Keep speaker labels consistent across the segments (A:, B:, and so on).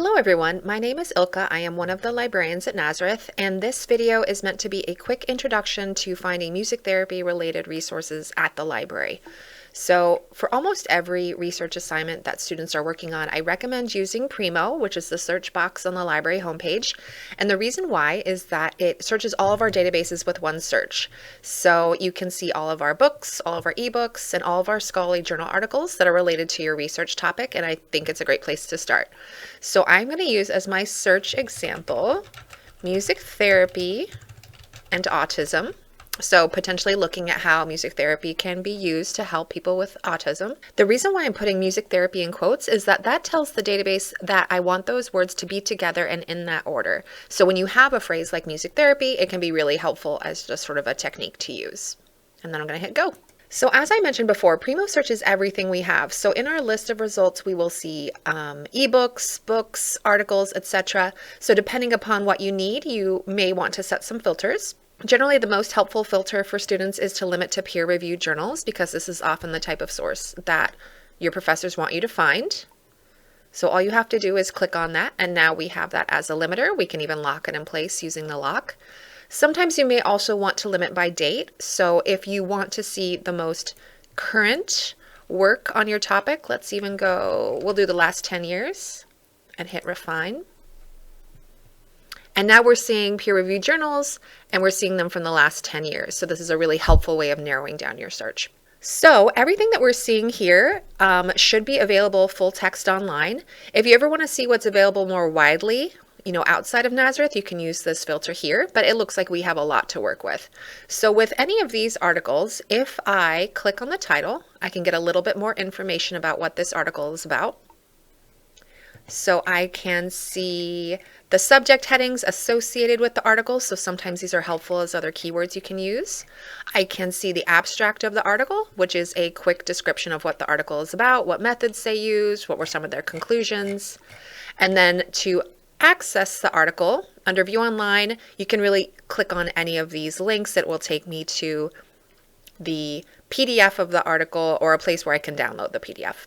A: Hello everyone, my name is Ilka. I am one of the librarians at Nazareth, and this video is meant to be a quick introduction to finding music therapy related resources at the library. So for almost every research assignment that students are working on, I recommend using Primo, which is the search box on the library homepage. And the reason why is that it searches all of our databases with one search. So you can see all of our books, all of our ebooks, and all of our scholarly journal articles that are related to your research topic, and I think it's a great place to start. So I'm going to use as my search example, music therapy and autism. So potentially looking at how music therapy can be used to help people with autism. The reason why I'm putting music therapy in quotes is that tells the database that I want those words to be together and in that order. So when you have a phrase like music therapy, it can be really helpful as just sort of a technique to use. And then I'm going to hit go. So as I mentioned before, Primo searches everything we have. So in our list of results, we will see ebooks, books, articles, etc. So depending upon what you need, you may want to set some filters. Generally, the most helpful filter for students is to limit to peer-reviewed journals because this is often the type of source that your professors want you to find. So all you have to do is click on that, and now we have that as a limiter. We can even lock it in place using the lock. Sometimes you may also want to limit by date. So if you want to see the most current work on your topic, let's even go, we'll do the last 10 years and hit refine. And now we're seeing peer-reviewed journals, and we're seeing them from the last 10 years. So this is a really helpful way of narrowing down your search. So everything that we're seeing here should be available full text online. If you ever want to see what's available more widely, outside of Nazareth, you can use this filter here, but it looks like we have a lot to work with. So with any of these articles, if I click on the title, I can get a little bit more information about what this article is about. So I can see the subject headings associated with the article. So sometimes these are helpful as other keywords you can use. I can see the abstract of the article, which is a quick description of what the article is about, what methods they used, what were some of their conclusions. And then to access the article under View Online, you can really click on any of these links. It will take me to the PDF of the article or a place where I can download the PDF.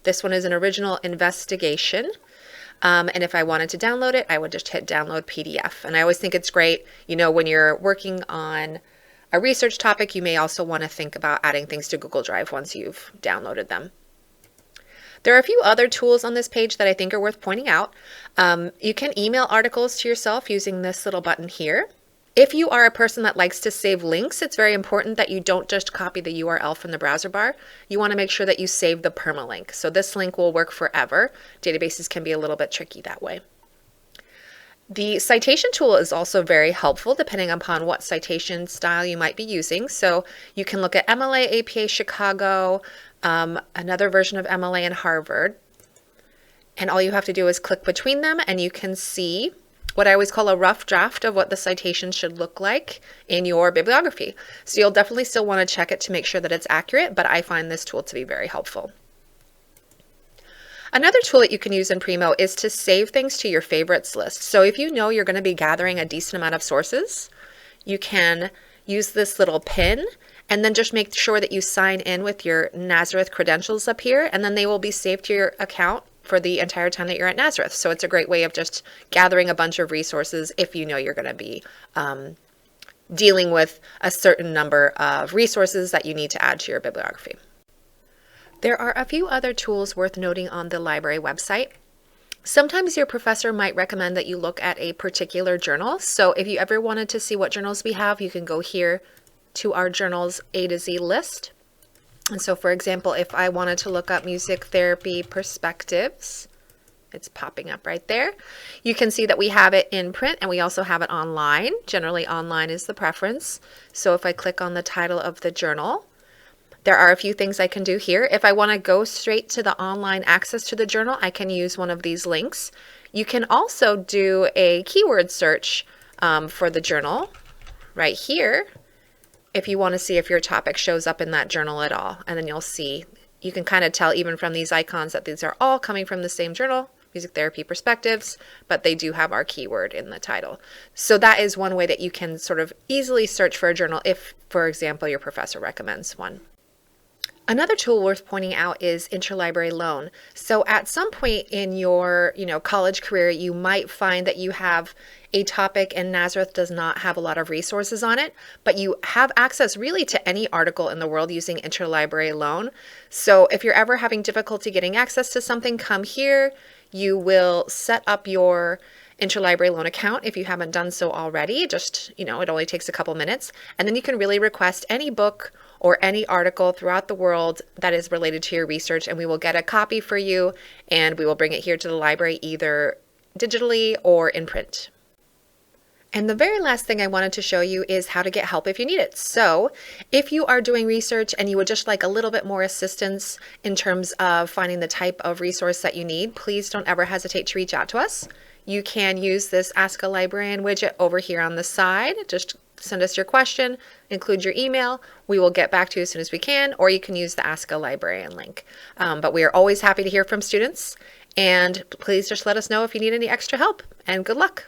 A: This one is an original investigation. And if I wanted to download it, I would just hit download PDF. And I always think it's great, when you're working on a research topic, you may also want to think about adding things to Google Drive once you've downloaded them. There are a few other tools on this page that I think are worth pointing out. You can email articles to yourself using this little button here. If you are a person that likes to save links, it's very important that you don't just copy the URL from the browser bar. You want to make sure that you save the permalink. So this link will work forever. Databases can be a little bit tricky that way. The citation tool is also very helpful depending upon what citation style you might be using. So you can look at MLA, APA, Chicago, another version of MLA and Harvard. And all you have to do is click between them and you can see what I always call a rough draft of what the citation should look like in your bibliography. So you'll definitely still want to check it to make sure that it's accurate, but I find this tool to be very helpful. Another tool that you can use in Primo is to save things to your favorites list. So if you know you're going to be gathering a decent amount of sources, you can use this little pin and then just make sure that you sign in with your Nazareth credentials up here, and then they will be saved to your account for the entire time that you're at Nazareth. So it's a great way of just gathering a bunch of resources if you know you're going to be dealing with a certain number of resources that you need to add to your bibliography. There are a few other tools worth noting on the library website. Sometimes your professor might recommend that you look at a particular journal. So if you ever wanted to see what journals we have, you can go here to our journals A to Z list. And so, for example, if I wanted to look up music therapy perspectives, it's popping up right there. You can see that we have it in print and we also have it online. Generally, online is the preference. So if I click on the title of the journal, there are a few things I can do here. If I want to go straight to the online access to the journal, I can use one of these links. You can also do a keyword search for the journal right here, if you want to see if your topic shows up in that journal at all. And then you'll see, you can kind of tell even from these icons that these are all coming from the same journal, Music Therapy Perspectives, but they do have our keyword in the title. So that is one way that you can sort of easily search for a journal if, for example, your professor recommends one. Another tool worth pointing out is interlibrary loan. So at some point in your, college career, you might find that you have a topic and Nazareth does not have a lot of resources on it, but you have access really to any article in the world using interlibrary loan. So if you're ever having difficulty getting access to something, come here. You will set up your interlibrary loan account if you haven't done so already. Just, it only takes a couple minutes. And then you can really request any book or any article throughout the world that is related to your research, and we will get a copy for you and we will bring it here to the library either digitally or in print. And the very last thing I wanted to show you is how to get help if you need it. So if you are doing research and you would just like a little bit more assistance in terms of finding the type of resource that you need, please don't ever hesitate to reach out to us. You can use this Ask a Librarian widget over here on the side. Just send us your question, include your email. We will get back to you as soon as we can, or you can use the Ask a Librarian link. But we are always happy to hear from students, and please just let us know if you need any extra help, and good luck.